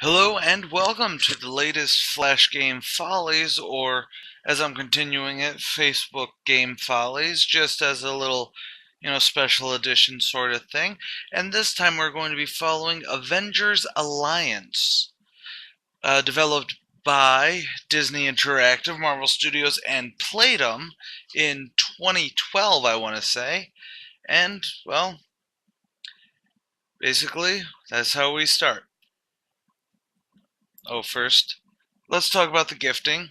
Hello and welcome to the latest Flash game Follies, or as I'm continuing it, Facebook game Follies, just as a little, special edition sort of thing. And this time we're going to be following Avengers Alliance, developed by Disney Interactive, Marvel Studios, and Playdom in 2012, I want to say. And, well, basically, that's how we start. Oh, first, let's talk about the gifting.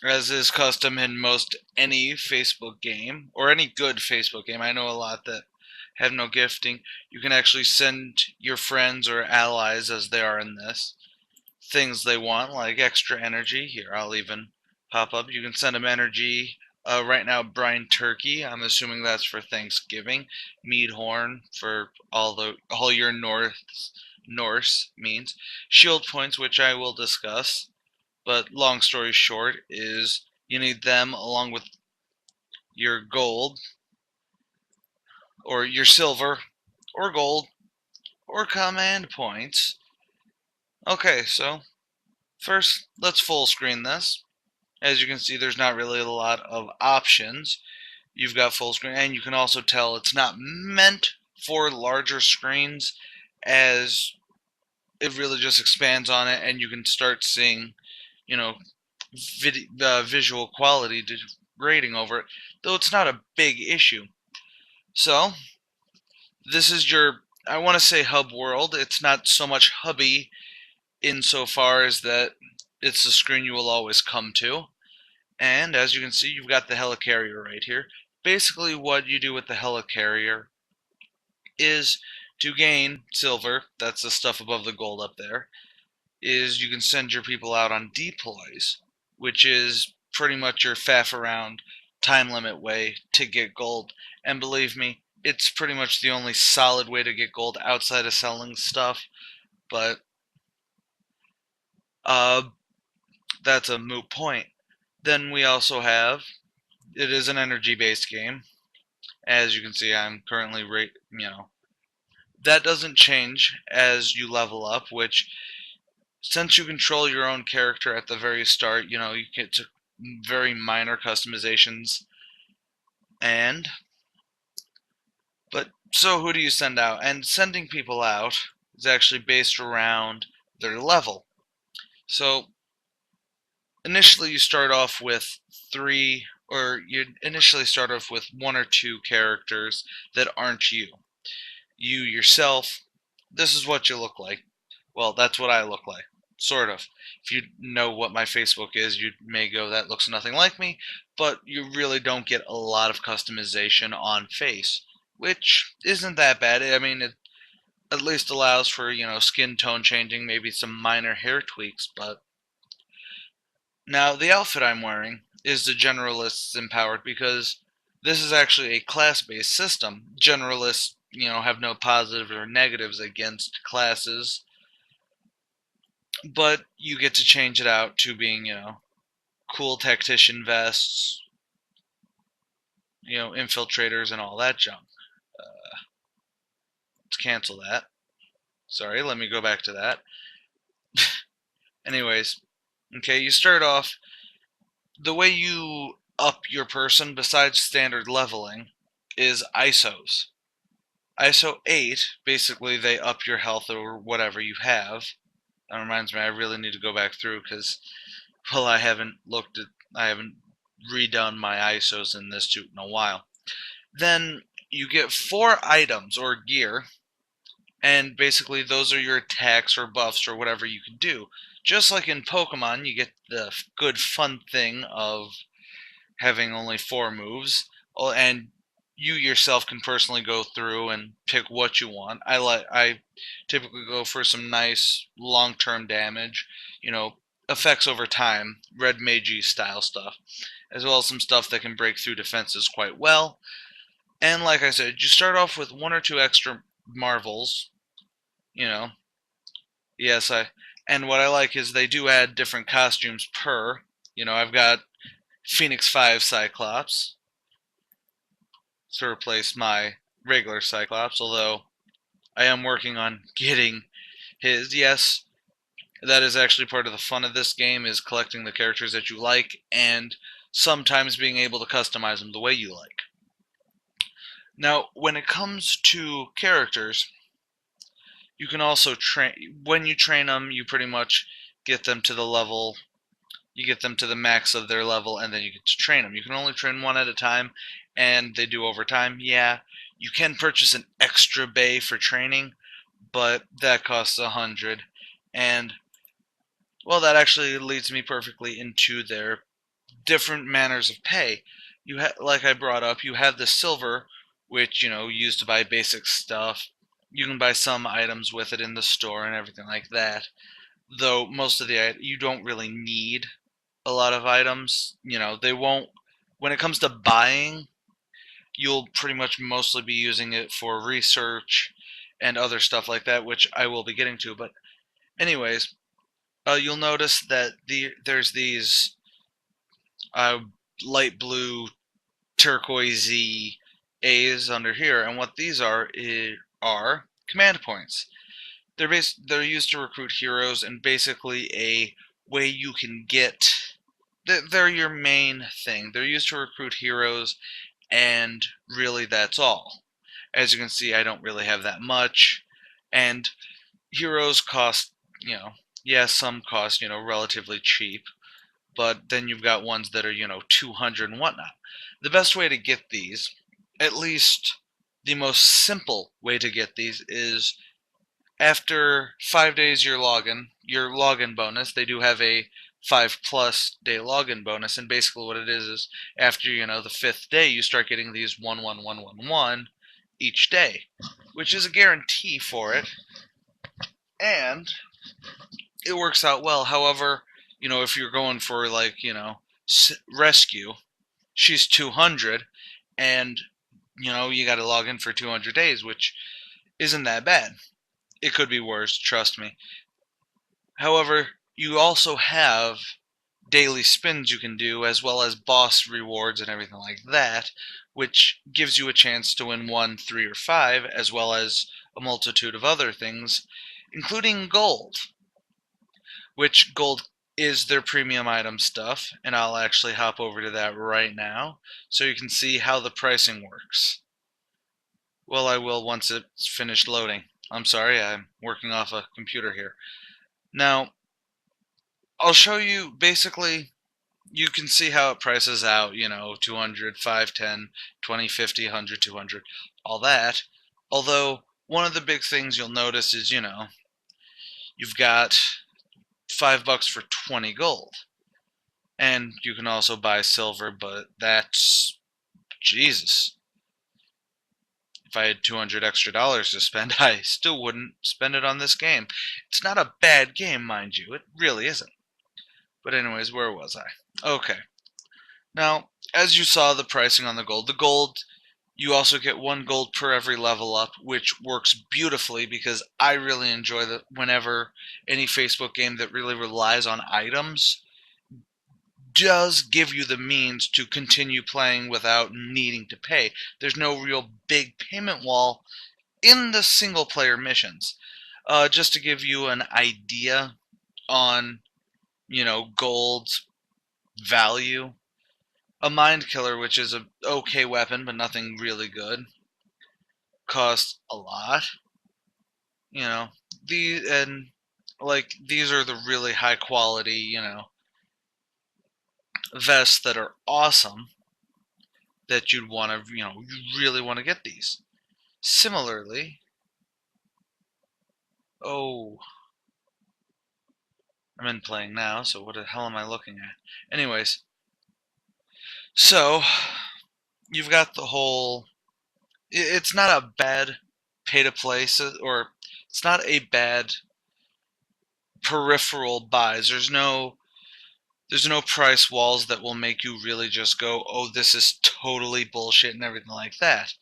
As is custom in most any Facebook game, or any good Facebook game. I know a lot that have no gifting. You can actually send your friends or allies, as they are in this, things they want, like extra energy. Here, I'll even pop up. You can send them energy. Right now, brine turkey. I'm assuming that's for Thanksgiving. Mead horn for all your Norse means. Shield points, which I will discuss. But long story short is you need them along with your gold or your silver or gold or command points. Okay, so first let's full screen this. As you can see, there's not really a lot of options. You've got full screen, and you can also tell it's not meant for larger screens, as it really just expands on it and you can start seeing, you know, visual quality rating over it, though it's not a big issue. So, this is your, I want to say, hub world. It's not so much hubby insofar as that it's the screen you will always come to. And as you can see, you've got the helicarrier right here. Basically, what you do with the helicarrier is to gain silver, that's the stuff above the gold up there, is you can send your people out on deploys, which is pretty much your faff around time limit way to get gold. And believe me, it's pretty much the only solid way to get gold outside of selling stuff. But uh, that's a moot point. Then we also have, it is an energy based game. As you can see, I'm currently that doesn't change as you level up, which, since you control your own character at the very start, you get to very minor customizations. And, but, so who do you send out? And sending people out is actually based around their level. So, initially you start off with initially start off with one or two characters that aren't you. You yourself, this is what you look like. Well, that's what I look like. Sort of. If you know what my Facebook is, you may go, that looks nothing like me, but you really don't get a lot of customization on face, which isn't that bad. I mean, it at least allows for, skin tone changing, maybe some minor hair tweaks, but now the outfit I'm wearing is the Generalists Empowered, because this is actually a class-based system. Generalists, have no positives or negatives against classes, but you get to change it out to being, cool tactician vests, infiltrators and all that junk. Let's cancel that. Sorry, let me go back to that. Anyways, okay, you start off, the way you up your person besides standard leveling is ISOs. ISO 8, basically they up your health or whatever you have. That reminds me, I really need to go back through because, well, I haven't redone my ISOs in this in a while. Then you get 4 items or gear, and basically those are your attacks or buffs or whatever you can do. Just like in Pokemon, you get the good fun thing of having only 4 moves, and you yourself can personally go through and pick what you want. I typically go for some nice long-term damage, effects over time, red Meiji style stuff, as well as some stuff that can break through defenses quite well. And like I said, you start off with 1 or 2 extra marvels, you know. Yes, and what I like is they do add different costumes per. I've got Phoenix 5 Cyclops to replace my regular Cyclops, although I am working on getting his. Yes, That is actually part of the fun of this game, is collecting the characters that you like and sometimes being able to customize them the way you like. Now, when it comes to characters, you can also train. When you train them, you pretty much get them to the level, you get them to the max of their level, and then you get to train them. You can only train one at a time, and they do over time. Yeah, you can purchase an extra bay for training, but that costs 100. And, well, that actually leads me perfectly into their different manners of pay. Like I brought up, you have the silver, which used to buy basic stuff. You can buy some items with it in the store and everything like that. Though most of you don't really need a lot of items. They won't. When it comes to buying, you'll pretty much mostly be using it for research and other stuff like that, which I will be getting to. But anyways, you'll notice that there's these uh, light blue turquoisey A's under here, and what these are command points. They're used to recruit heroes, and basically a way you can get. They're your main thing. They're used to recruit heroes, and really that's all. As you can see, I don't really have that much, and heroes cost, yeah, some cost, relatively cheap, but then you've got ones that are 200 and whatnot. The best way to get these, at least the most simple way to get these, is after 5 days your login bonus. They do have a 5+ day login bonus, and basically what it is after the 5th day you start getting these 11111 each day, which is a guarantee for it, and it works out well. However, if you're going for like rescue, she's 200, and you got to log in for 200 days, which isn't that bad. It could be worse, trust me. However, you also have daily spins you can do, as well as boss rewards and everything like that, which gives you a chance to win 1, 3, or 5, as well as a multitude of other things, including gold, which gold is their premium item stuff, and I'll actually hop over to that right now so you can see how the pricing works. Well, I will once it's finished loading. I'm sorry, I'm working off a computer here. Now, I'll show you, basically, you can see how it prices out, 200, 5, 10, 20, 50, 100, 200, all that. Although, one of the big things you'll notice is, you've got $5 for 20 gold. And you can also buy silver, but that's, Jesus. If I had 200 extra dollars to spend, I still wouldn't spend it on this game. It's not a bad game, mind you. It really isn't. But anyways, where was I? Okay. Now, as you saw the pricing on the gold, you also get 1 gold per every level up, which works beautifully because I really enjoy that whenever any Facebook game that really relies on items does give you the means to continue playing without needing to pay. There's no real big payment wall in the single player missions. Just to give you an idea on, gold's value, a mind killer, which is a okay weapon but nothing really good, costs a lot. These are the really high quality, vests that are awesome, that you'd want to, you really want to get these. Similarly, oh, I'm in playing now, so what the hell am I looking at? Anyways, so you've got the whole. It's not a bad pay to play, or it's not a bad peripheral buys. There's no price walls that will make you really just go, oh, this is totally bullshit and everything like that.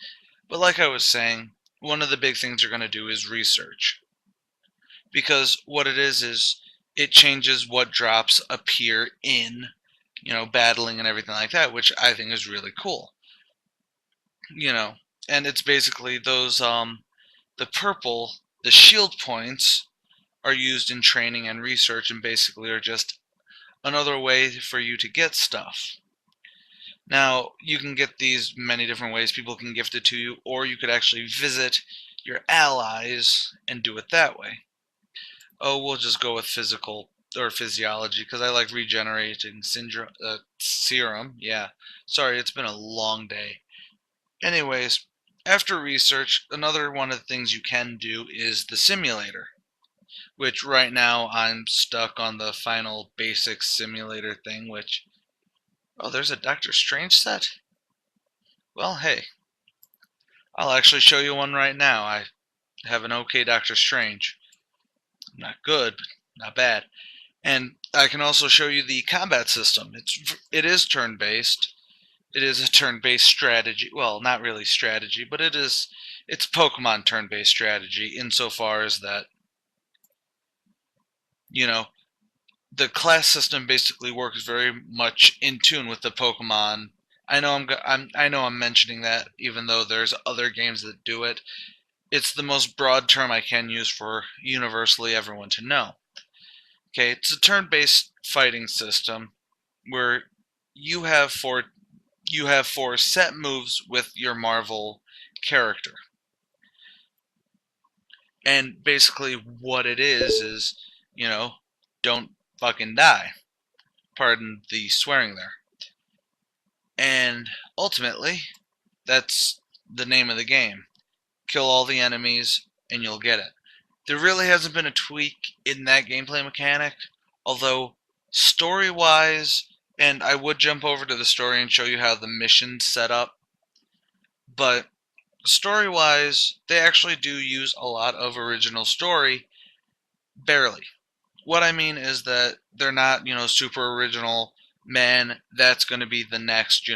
But like I was saying, one of the big things you're going to do is research. Because what it is it changes what drops appear in, battling and everything like that, which I think is really cool. And it's basically those, the purple, the shield points are used in training and research and basically are just another way for you to get stuff. Now, you can get these many different ways. People can gift it to you, or you could actually visit your allies and do it that way. Oh, we'll just go with physical or physiology because I like regenerating serum. Yeah, sorry, it's been a long day. Anyways, after research, another one of the things you can do is the simulator, which right now I'm stuck on the final basic simulator thing, which, oh, there's a Doctor Strange set? Well, hey, I'll actually show you one right now. I have an okay Doctor Strange. Not good, but not bad. And I can also show you the combat system. It is turn-based. It is a turn-based strategy. Well, not really strategy, but it's Pokemon turn-based strategy insofar as that, you know, the class system basically works very much in tune with the Pokemon. I know I'm mentioning that even though there's other games that do it. It's the most broad term I can use for universally everyone to know. Okay, it's a turn-based fighting system where you have four set moves with your Marvel character. And basically what it is, don't fucking die. Pardon the swearing there. And ultimately, that's the name of the game. Kill all the enemies and you'll get it. There really hasn't been a tweak in that gameplay mechanic, although story-wise, and I would jump over to the story and show you how the mission's set up, but story-wise, they actually do use a lot of original story, barely. What I mean is that they're not, super original, man, that's going to be the next,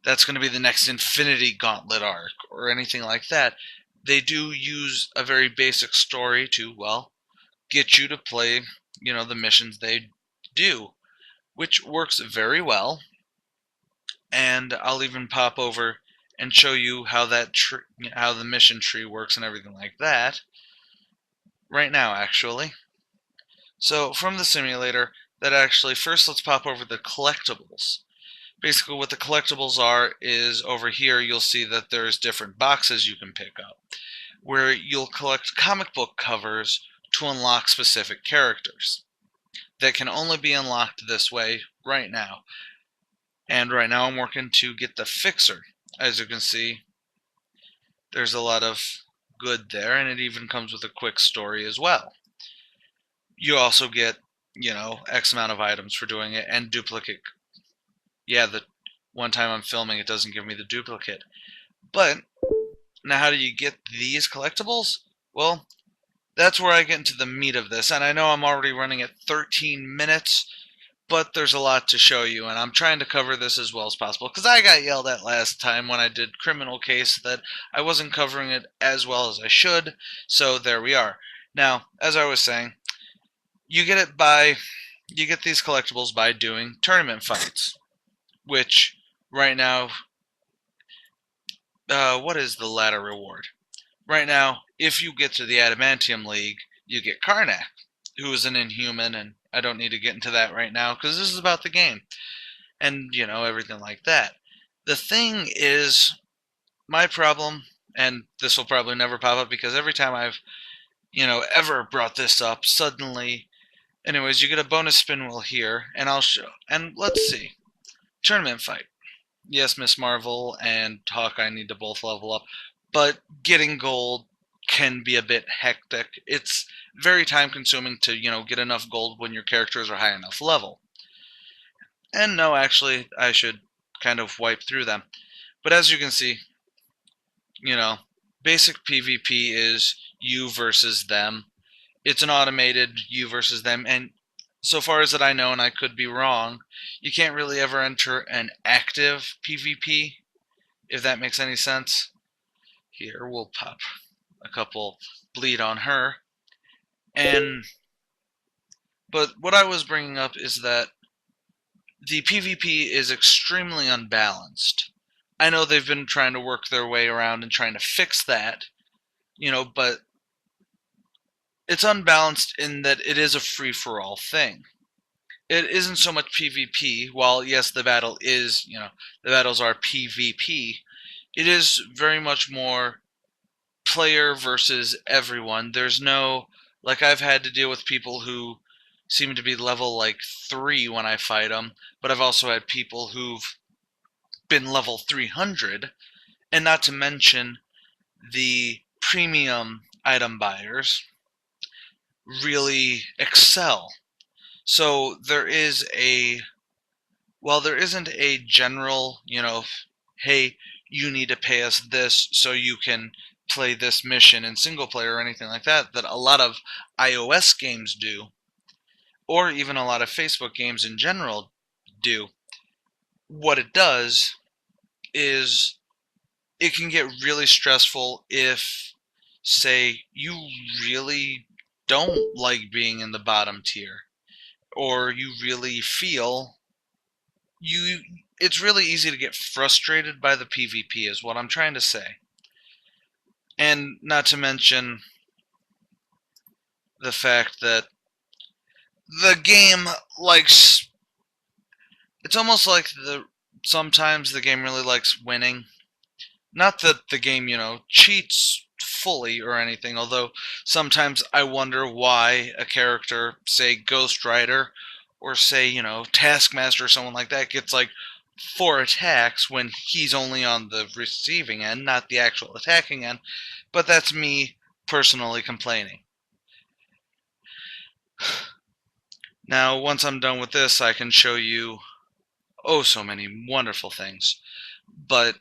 that's going to be the next Infinity Gauntlet arc or anything like that. They do use a very basic story to, well, get you to play, the missions they do, which works very well. And I'll even pop over and show you how how the mission tree works and everything like that right now, actually. So from the simulator, that actually first let's pop over the collectibles. Basically what the collectibles are is over here you'll see that there's different boxes you can pick up where you'll collect comic book covers to unlock specific characters that can only be unlocked this way right now. And right now I'm working to get the Fixer. As you can see, there's a lot of good there, and it even comes with a quick story as well. You also get, X amount of items for doing it, and duplicate. Yeah, the one time I'm filming, it doesn't give me the duplicate. But now how do you get these collectibles? Well, that's where I get into the meat of this, and I know I'm already running at 13 minutes, but there's a lot to show you, and I'm trying to cover this as well as possible, because I got yelled at last time when I did Criminal Case that I wasn't covering it as well as I should, so there we are. Now, as I was saying, you get these collectibles by doing tournament fights, which right now, what is the ladder reward? Right now, if you get to the Adamantium League, you get Karnak, who is an Inhuman, and I don't need to get into that right now because this is about the game and, everything like that. The thing is, my problem, and this will probably never pop up because every time I've, ever brought this up, suddenly, anyways, you get a bonus spin wheel here, and I'll show, and let's see, tournament fight. Yes, Miss Marvel and Hawkeye need to both level up, but getting gold can be a bit hectic. It's very time consuming to, get enough gold when your characters are high enough level. And no, actually, I should kind of wipe through them. But as you can see, basic PvP is you versus them. It's an automated you versus them, and so far as that I know, and I could be wrong, you can't really ever enter an active PvP, if that makes any sense. Here, we'll pop a couple bleed on her. But what I was bringing up is that the PvP is extremely unbalanced. I know they've been trying to work their way around and trying to fix that, but it's unbalanced in that it is a free-for-all thing. It isn't so much PvP. While yes, the battle is, the battles are PvP, it is very much more player versus everyone. There's no, like, I've had to deal with people who seem to be level like 3 when I fight them, but I've also had people who've been level 300, and not to mention the premium item buyers really excel. So there is a, well, there isn't a general, hey, you need to pay us this so you can play this mission in single player or anything like that, that a lot of iOS games do, or even a lot of Facebook games in general do. What it does is it can get really stressful if, say, you really don't like being in the bottom tier, or you really feel you it's really easy to get frustrated by the PvP is what I'm trying to say. And not to mention the fact that the game likes, it's almost like sometimes the game really likes winning. Not that the game, cheats fully or anything, although sometimes I wonder why a character, say Ghost Rider, or say, Taskmaster or someone like that, gets like 4 attacks when he's only on the receiving end, not the actual attacking end. But that's me personally complaining. Now, once I'm done with this, I can show you, oh, so many wonderful things. But,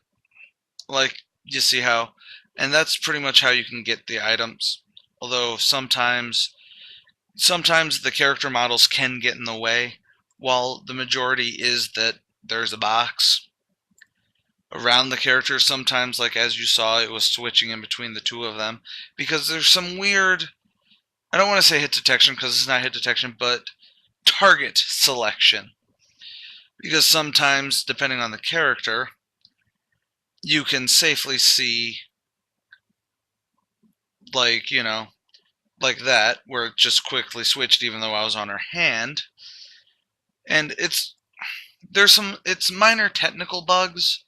like, you see how, and that's pretty much how you can get the items. Although sometimes the character models can get in the way, while the majority is that there's a box around the character. Sometimes, like as you saw, it was switching in between the two of them, because there's some weird, I don't want to say hit detection because it's not hit detection, but target selection. Because sometimes, depending on the character, you can safely see, like, like that, where it just quickly switched even though I was on her hand. And it's minor technical bugs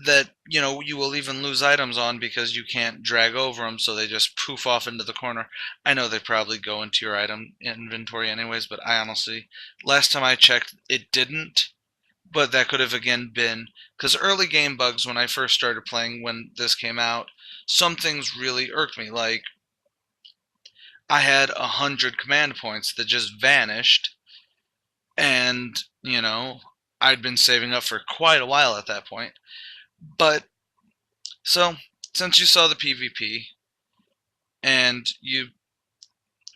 that, you will even lose items on because you can't drag over them, so they just poof off into the corner. I know they probably go into your item inventory anyways, but I honestly, last time I checked, it didn't. But that could have again been because early game bugs when I first started playing when this came out, some things really irked me. Like, I had 100 command points that just vanished, and I'd been saving up for quite a while at that point. But so, since you saw the PvP and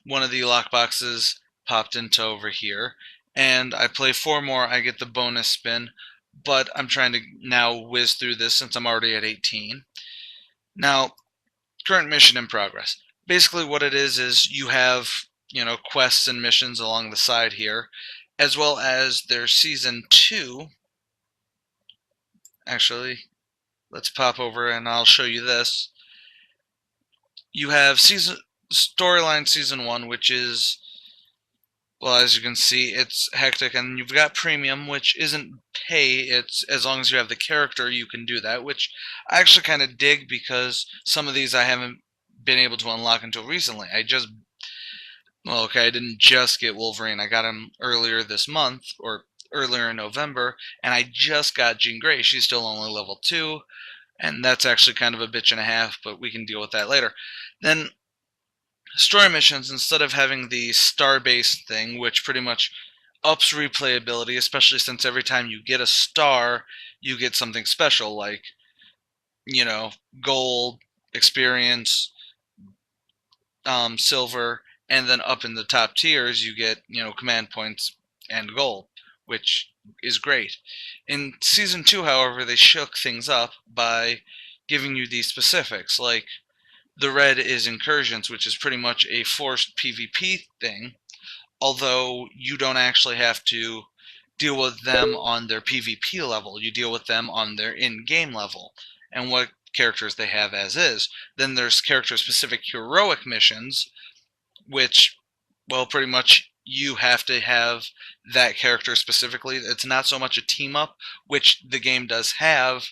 one of the lockboxes popped into over here, and I play 4 more, I get the bonus spin. But I'm trying to now whiz through this since I'm already at 18. Now, current mission in progress. Basically what it is you have, quests and missions along the side here, as well as their season 2. Actually, let's pop over and I'll show you this. You have storyline season 1, which is, well, as you can see, it's hectic, and you've got premium, which isn't pay. It's as long as you have the character, you can do that, which I actually kind of dig because some of these I haven't been able to unlock until recently. Well, okay, I didn't just get Wolverine. I got him earlier this month, or earlier in November, and I just got Jean Grey. She's still only level 2, and that's actually kind of a bitch and a half, but we can deal with that later. Then story missions, instead of having the star-based thing, which pretty much ups replayability, especially since every time you get a star, you get something special, like, gold, experience, silver, and then up in the top tiers, you get, command points and gold, which is great. In Season 2, however, they shook things up by giving you these specifics, like the red is incursions, which is pretty much a forced PvP thing, although you don't actually have to deal with them on their PvP level. You deal with them on their in-game level and what characters they have as is. Then there's character-specific heroic missions, which, well, pretty much you have to have that character specifically. It's not so much a team up, which the game does have.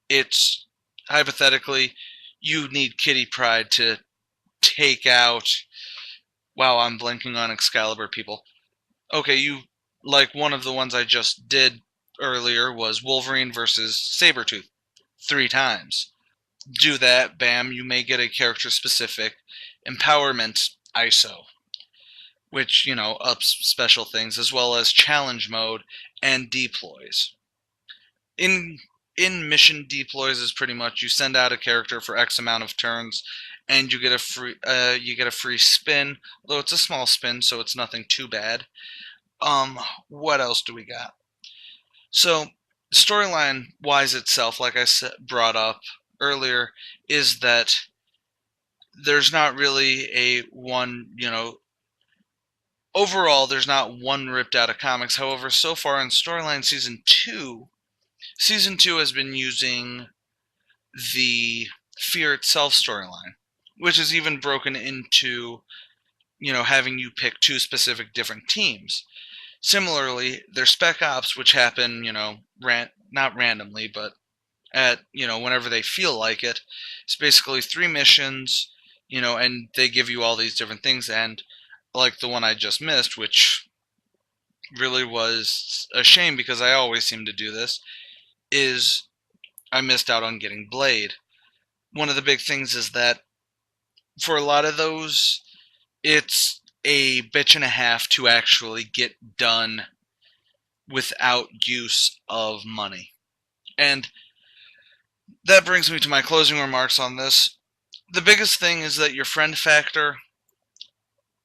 It's hypothetically you need Kitty Pryde to take out. Wow, I'm blanking on Excalibur people. Okay, you like one of the ones I just did earlier was Wolverine versus Sabretooth 3 times. Do that, bam, you may get a character specific empowerment ISO, which, ups special things, as well as challenge mode and deploys. In mission deploys is pretty much you send out a character for X amount of turns, and you get a free spin. Although it's a small spin, so it's nothing too bad. What else do we got? So, storyline wise itself, like I brought up earlier, is that there's not really a one, overall, there's not one ripped out of comics. However, so far in storyline season 2 has been using the Fear Itself storyline, which is even broken into, having you pick 2 specific different teams. Similarly, there's Spec Ops, which happen, not randomly, but at, whenever they feel like it. It's basically 3 missions, and they give you all these different things. And like the one I just missed, which really was a shame because I always seem to do this, is I missed out on getting Blade. One of the big things is that for a lot of those, it's a bitch and a half to actually get done without use of money. And that brings me to my closing remarks on this. The biggest thing is that your friend factor,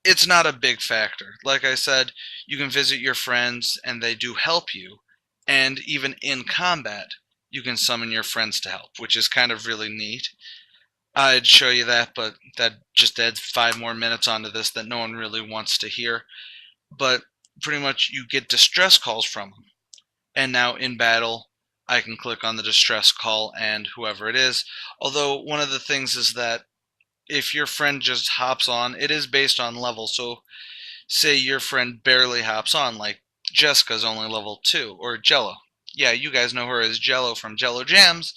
it's not a big factor. Like I said, you can visit your friends and they do help you. And even in combat, you can summon your friends to help, which is kind of really neat. I'd show you that, but that just adds 5 more minutes onto this that no one really wants to hear. But pretty much you get distress calls from them. And now in battle, I can click on the distress call and whoever it is. Although one of the things is that if your friend just hops on, it is based on level. So say your friend barely hops on, like Jessica's only level 2, or Jello. Yeah, you guys know her as Jello from Jello Jams.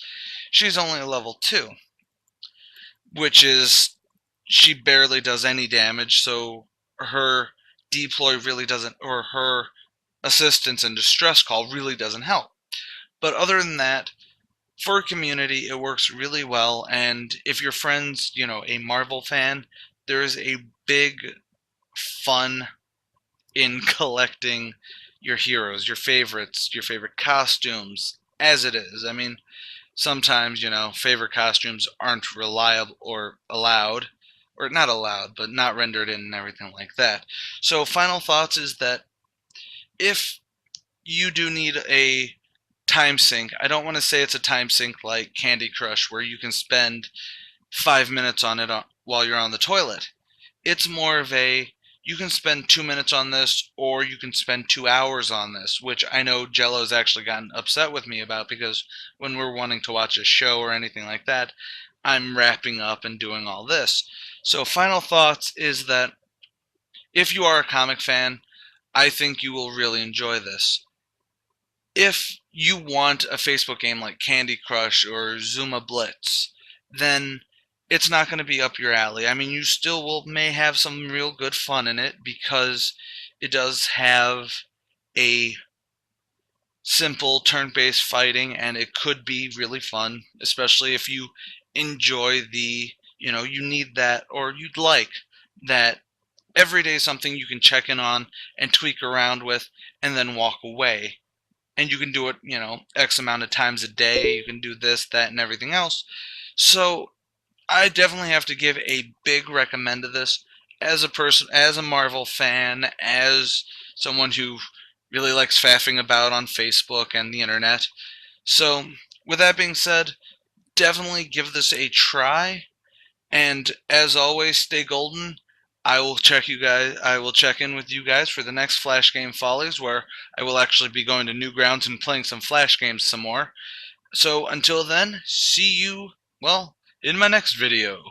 She's only level 2, which is, she barely does any damage, so her deploy really doesn't, or her assistance and distress call really doesn't help. But other than that, for a community, it works really well. And if your friend's, a Marvel fan, there is a big fun in collecting your heroes, your favorites, your favorite costumes, as it is. I mean, sometimes, favorite costumes aren't reliable or allowed, or not allowed, but not rendered in and everything like that. So final thoughts is that if you do need a time sink, I don't want to say it's a time sink like Candy Crush where you can spend 5 minutes on it while you're on the toilet. It's more of a, you can spend 2 minutes on this, or you can spend 2 hours on this, which I know Jello's actually gotten upset with me about, because when we're wanting to watch a show or anything like that, I'm wrapping up and doing all this. So final thoughts is that if you are a comic fan, I think you will really enjoy this. If you want a Facebook game like Candy Crush or Zuma Blitz, then it's not going to be up your alley. I mean, you still may have some real good fun in it because it does have a simple turn-based fighting, and it could be really fun, especially if you enjoy the, you need that, or you'd like that every day something you can check in on and tweak around with and then walk away. And you can do it, X amount of times a day. You can do this, that, and everything else. So I definitely have to give a big recommend to this as a person, as a Marvel fan, as someone who really likes faffing about on Facebook and the internet. So with that being said, definitely give this a try. And as always, stay golden. I will check in with you guys for the next Flash Game Follies, where I will actually be going to Newgrounds and playing some Flash games some more. So until then, see you, well, in my next video.